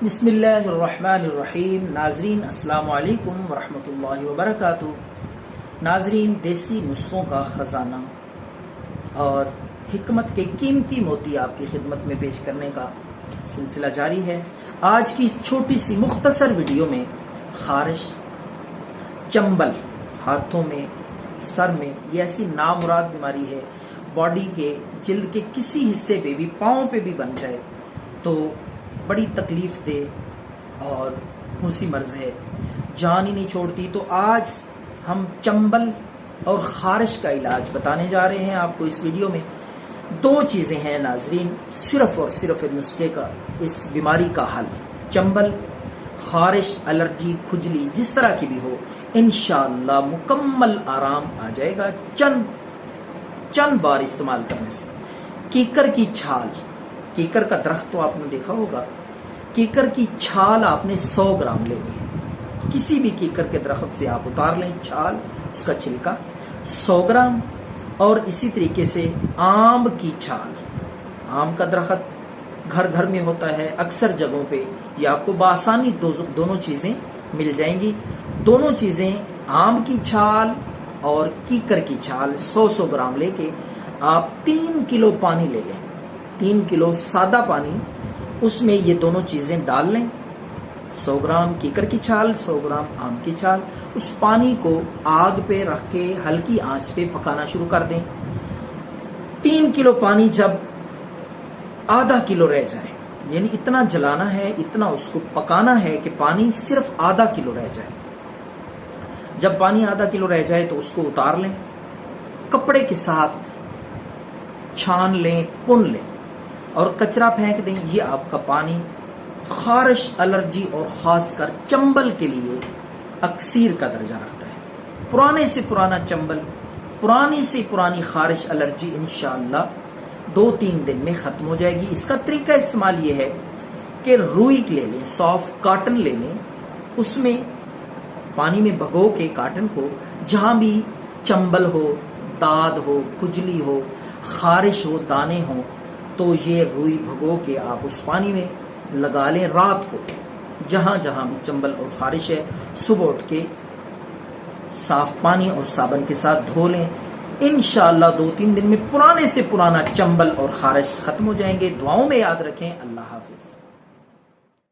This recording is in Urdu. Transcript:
بسم اللہ الرحمن الرحیم۔ ناظرین السلام علیکم ورحمۃ اللہ وبرکاتہ۔ ناظرین، دیسی نسخوں کا خزانہ اور حکمت کے قیمتی موتی آپ کی خدمت میں پیش کرنے کا سلسلہ جاری ہے۔ آج کی چھوٹی سی مختصر ویڈیو میں خارش، چنبل ہاتھوں میں، سر میں، یہ ایسی نامراد بیماری ہے، باڈی کے جلد کے کسی حصے پہ بھی، پاؤں پہ بھی بن جائے تو بڑی تکلیف دہ اور موسی مرض ہے، جان ہی نہیں چھوڑتی۔ تو آج ہم چنبل اور خارش کا علاج بتانے جا رہے ہیں آپ کو اس ویڈیو میں۔ دو چیزیں ہیں ناظرین، صرف اور صرف نسخے کا اس بیماری کا حل۔ چنبل، خارش، الرجی، کھجلی جس طرح کی بھی ہو، انشاءاللہ مکمل آرام آ جائے گا چند بار استعمال کرنے سے۔ کیکر کی چھال، کیکر کا درخت تو آپ نے دیکھا ہوگا، کیکر کی چھال آپ نے 100 گرام لینی ہے۔ کسی بھی کیکر کے درخت سے آپ اتار لیں چھال، اس کا چھلکا 100 گرام۔ اور اسی طریقے سے آم کی چھال، آم کا درخت گھر گھر میں ہوتا ہے، اکثر جگہوں پہ یہ آپ کو بآسانی دونوں چیزیں مل جائیں گی۔ دونوں چیزیں، آم کی چھال اور کیکر کی چھال 100 گرام لے کے آپ 3 کلو پانی لے لیں، 3 کلو سادہ پانی، اس میں یہ دونوں چیزیں ڈال لیں، 100 گرام کیکر کی چھال، 100 گرام آم کی چھال۔ اس پانی کو آگ پہ رکھ کے ہلکی آنچ پہ پکانا شروع کر دیں۔ 3 کلو پانی جب آدھا کلو رہ جائے، یعنی اتنا جلانا ہے، اتنا اس کو پکانا ہے کہ پانی صرف آدھا کلو رہ جائے۔ جب پانی آدھا کلو رہ جائے تو اس کو اتار لیں، کپڑے کے ساتھ چھان لیں، پن لیں اور کچرا پھینک دیں۔ یہ آپ کا پانی خارش، الرجی اور خاص کر چنبل کے لیے اکسیر کا درجہ رکھتا ہے۔ پرانے سے پرانا چنبل، پرانی سے پرانی خارش، الرجی انشاءاللہ 2-3 دن میں ختم ہو جائے گی۔ اس کا طریقہ استعمال یہ ہے کہ روئی لے لیں، سافٹ کاٹن لے لیں، اس میں پانی میں بھگو کے کاٹن کو، جہاں بھی چنبل ہو، داد ہو، کھجلی ہو، خارش ہو، دانے ہوں، تو یہ روئی بھگو کے آپ اس پانی میں لگا لیں رات کو۔ جہاں جہاں بھی چنبل اور خارش ہے، صبح اٹھ کے صاف پانی اور صابن کے ساتھ دھو لیں۔ انشاءاللہ 2-3 دن میں پرانے سے پرانا چنبل اور خارش ختم ہو جائیں گے۔ دعاؤں میں یاد رکھیں۔ اللہ حافظ۔